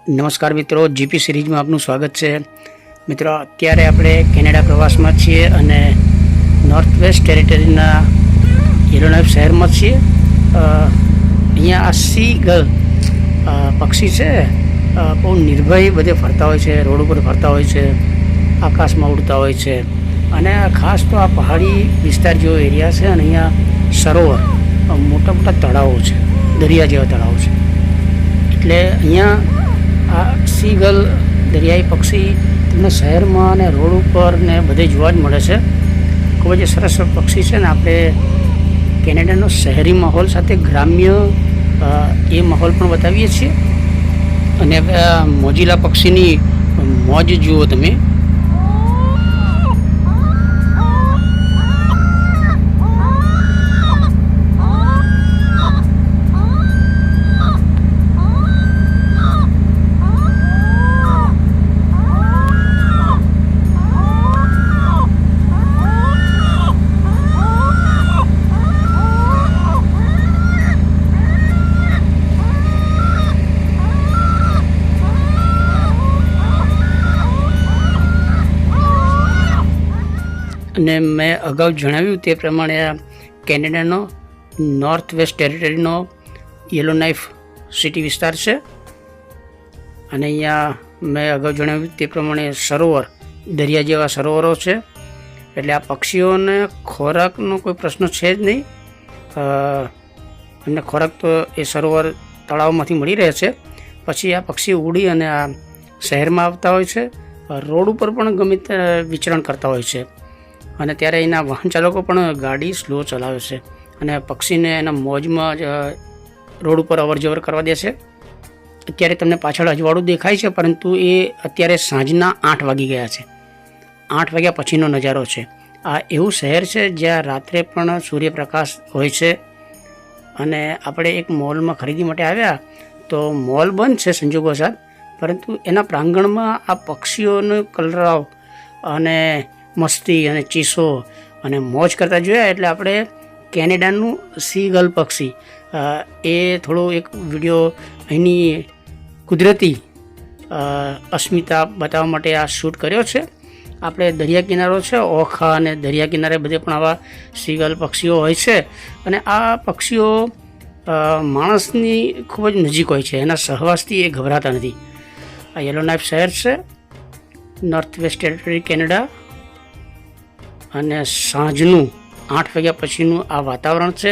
નમસ્કાર મિત્રો, જીપી સિરીઝમાં આપનું સ્વાગત છે. મિત્રો, અત્યારે આપણે કેનેડા પ્રવાસમાં છીએ અને નોર્થ વેસ્ટ ટેરેટરીના યલોનાઇફ શહેરમાં છીએ. અહીંયા આ સી ગલ પક્ષી છે, બહુ નિર્ભય બધે ફરતા હોય છે, રોડ ઉપર ફરતા હોય છે, આકાશમાં ઉડતા હોય છે. અને ખાસ તો આ પહાડી વિસ્તાર જેવો એરિયા છે અને અહીંયા સરોવર, મોટા મોટા તળાવો છે, દરિયા જેવા તળાવો છે. એટલે અહીંયા આ સીગલ દરિયાઈ પક્ષી તમને શહેરમાં અને રોડ ઉપર ને બધે જોવા જ મળે છે. ખૂબ જ સરસ પક્ષી છે ને આપણે કેનેડાનો શહેરી માહોલ સાથે ગ્રામ્ય એ માહોલ પણ બતાવીએ છીએ. અને મોજીલા પક્ષીની મોજ જુઓ તમે. અને મેં અગાઉ જણાવ્યું તે પ્રમાણે આ કેનેડાનો નોર્થ વેસ્ટ ટેરેટરીનો યલોનાઇફ સિટી વિસ્તાર છે. અને અહીંયા મેં અગાઉ જણાવ્યું તે પ્રમાણે સરોવર, દરિયા જેવા સરોવરો છે. એટલે આ પક્ષીઓને ખોરાકનો કોઈ પ્રશ્ન છે જ નહીં. એમને ખોરાક તો એ સરોવર તળાવમાંથી મળી રહે છે. પછી આ પક્ષી ઉડી અને આ શહેરમાં આવતા હોય છે, રોડ ઉપર પણ ગમે તે વિચરણ કરતા હોય છે. અને ત્યારે એના વાહન ચાલકો પણ ગાડી સ્લો ચલાવે છે અને પક્ષીને એના મોજમાં જ રોડ ઉપર અવર જવર કરવા દે છે. અત્યારે તમને પાછળ અજવાળું દેખાય છે, પરંતુ એ અત્યારે સાંજના 8 વાગી ગયા છે. 8 વાગ્યા પછીનો નજારો છે. આ એવું શહેર છે જ્યાં રાત્રે પણ સૂર્યપ્રકાશ હોય છે. અને આપણે એક મોલમાં ખરીદી માટે આવ્યા તો મોલ બંધ છે સંજોગોસાર, પરંતુ એના પ્રાંગણમાં આ પક્ષીઓનો કલરવ અને મસ્તી અને ચીસો અને મોજ કરતા જોયા. એટલે આપણે કેનેડાનું સીગલ પક્ષી એ થોડો એક વિડીયો અહીંની કુદરતી અસ્મિતા બતાવવા માટે આ શૂટ કર્યો છે. આપણે દરિયા કિનારો છે, ઓખા અને દરિયા કિનારે બધે પણ આવા સીગલ પક્ષીઓ હોય છે. અને આ પક્ષીઓ માણસની ખૂબ જ નજીક હોય છે, એના સહવાસથી એ ગભરાતા નથી. આ યલોનાઇફ શહેર છે, નોર્થ વેસ્ટ ટેરેટરી, કેનેડા. અને સાંજનું 8 વાગ્યા પછીનું આ વાતાવરણ છે.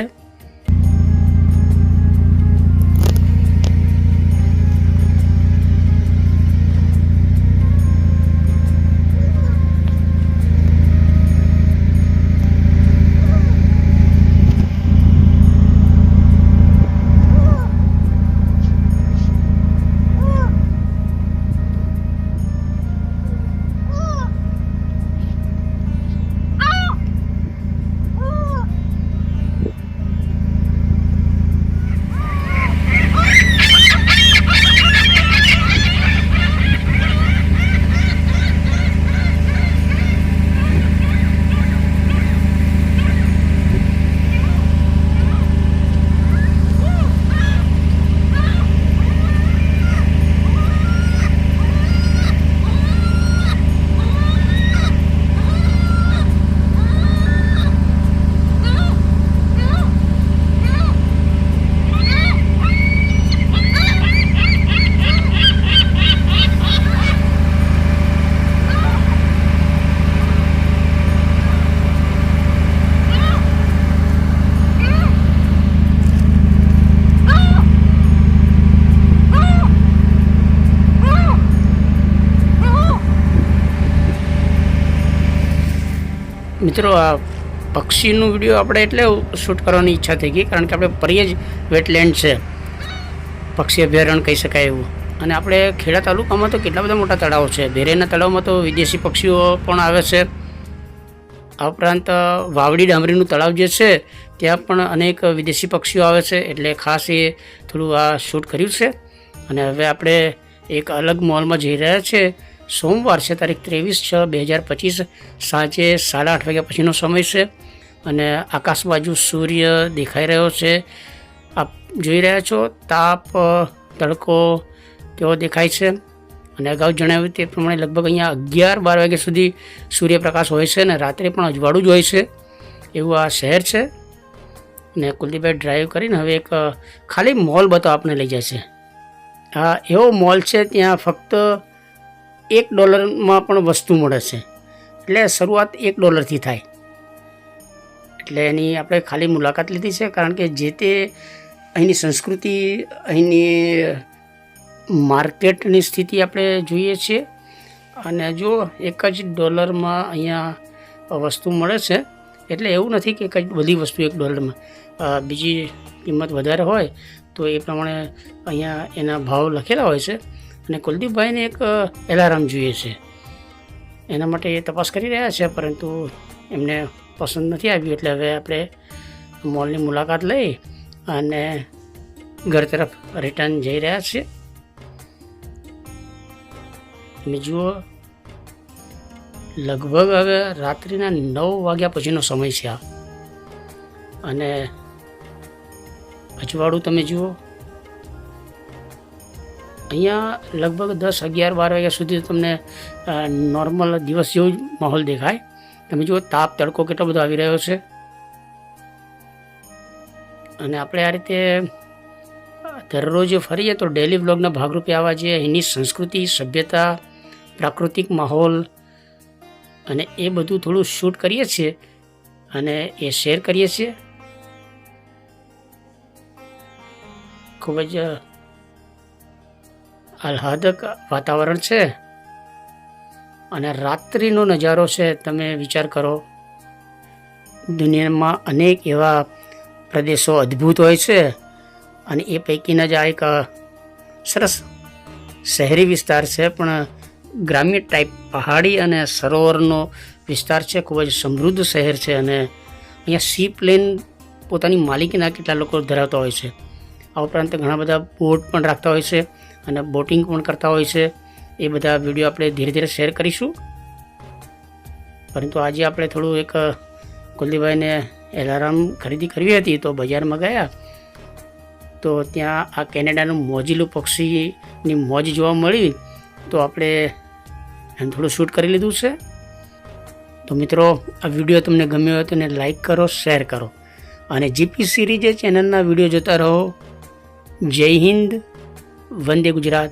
મિત્રો, આ પક્ષીનું વિડીયો આપણે એટલે શૂટ કરવાની ઈચ્છા થઈ ગઈ કારણ કે આપણે પરિયજ વેટલેન્ડ છે, પક્ષી અભયારણ્ય કહી શકાય એવું. અને આપણે ખેડા તાલુકામાં તો કેટલા બધા મોટા તળાવો છે. ભેરેના તળાવમાં તો વિદેશી પક્ષીઓ પણ આવે છે. આ ઉપરાંત વાવડી ડામરીનું તળાવ જે છે ત્યાં પણ અનેક વિદેશી પક્ષીઓ આવે છે. એટલે ખાસ એ થોડું આ શૂટ કર્યું છે. અને હવે આપણે એક અલગ મોલમાં જઈ રહ્યા છે. સોમવાર છે, તારીખ 23/6/2025, સાંજે 8:30 વાગ્યા પછીનો સમય છે. અને આકાશ બાજુ સૂર્ય દેખાઈ રહ્યો છે. આપ જોઈ રહ્યા છો, તાપ, તડકો તેવો દેખાય છે. અને અગાઉ જણાવ્યું તે પ્રમાણે લગભગ અહીંયા 11-12 વાગ્યા સુધી સૂર્યપ્રકાશ હોય છે અને રાત્રે પણ અજવાળું જ હોય છે, એવું આ શહેર છે. ને કુલદીપભાઈ ડ્રાઈવ કરીને હવે એક ખાલી મોલ બતાવ આપણે લઈ જાય છે. હા, એવો મોલ છે, ત્યાં ફક્ત $1 પણ વસ્તુ મળે છે. એટલે શરૂઆત $1 થાય. એટલે એની આપણે ખાલી મુલાકાત લીધી છે, કારણ કે જે તે અહીંની સંસ્કૃતિ, અહીંની માર્કેટની સ્થિતિ આપણે જોઈએ છીએ. અને જો $1 અહીંયા વસ્તુ મળે છે, એટલે એવું નથી કે કંઈક બધી વસ્તુ $1, બીજી કિંમત વધારે હોય તો એ પ્રમાણે અહીંયા એના ભાવ લખેલા હોય છે. અને કુલદીપભાઈને એક એલાર્મ જોઈએ છે, એના માટે એ તપાસ કરી રહ્યા છે, પરંતુ એમને પસંદ નથી આવ્યું. એટલે હવે આપણે મોલની મુલાકાત લઈ અને ઘર તરફ રિટર્ન જઈ રહ્યા છીએ. તમે જુઓ, લગભગ હવે રાત્રિના 9 વાગ્યા પછીનો સમય છે આ. અને અજવાળું તમે જુઓ, અહીંયા લગભગ 10, 11, 12 વાગ્યા સુધી તમને નોર્મલ દિવસ જેવો જ માહોલ દેખાય. તમે જુઓ, તાપ, તડકો કેટલો બધો આવી રહ્યો છે. અને આપણે આ રીતે દરરોજ ફરીએ તો ડેલી વ્લોગના ભાગરૂપે આવા જે અહીંની સંસ્કૃતિ, સભ્યતા, પ્રાકૃતિક માહોલ અને એ બધું થોડું શૂટ કરીએ છીએ અને એ શેર કરીએ છીએ. ખૂબ જ આહ્લાદક વાતાવરણ છે અને રાત્રિનો નજારો છે. તમે વિચાર કરો, દુનિયામાં અનેક એવા પ્રદેશો અદ્ભુત હોય છે અને એ પૈકીના જ આ એક સરસ શહેરી વિસ્તાર છે, પણ ગ્રામ્ય ટાઈપ પહાડી અને સરોવરનો વિસ્તાર છે. ખૂબ જ સમૃદ્ધ શહેર છે. અને અહીંયા સી પ્લેન પોતાની માલિકીના કેટલા લોકો ધરાવતા હોય છે. આ ઉપરાંત ઘણા બધા બોટ પણ રાખતા હોય છે અને બોટિંગ પણ કરતા હોય છે. એ બધા વિડીયો આપણે ધીરે ધીરે શેર કરીશું. પરંતુ આજે આપણે થોડું એક કુલદીપભાઈને એલાર્મ ખરીદી કરવી હતી, તો બજારમાં ગયા તો ત્યાં આ કેનેડાનું મોજીલું પક્ષીની મોજ જોવા મળી, તો આપણે એને થોડું શૂટ કરી લીધું છે. તો મિત્રો, આ વિડીયો તમને ગમ્યો હોય તો એને લાઈક કરો, શેર કરો અને જીપી સિરીઝ ચેનલના વિડીયો જોતા રહો. જય હિન્દ, વંદે ગુજરાત.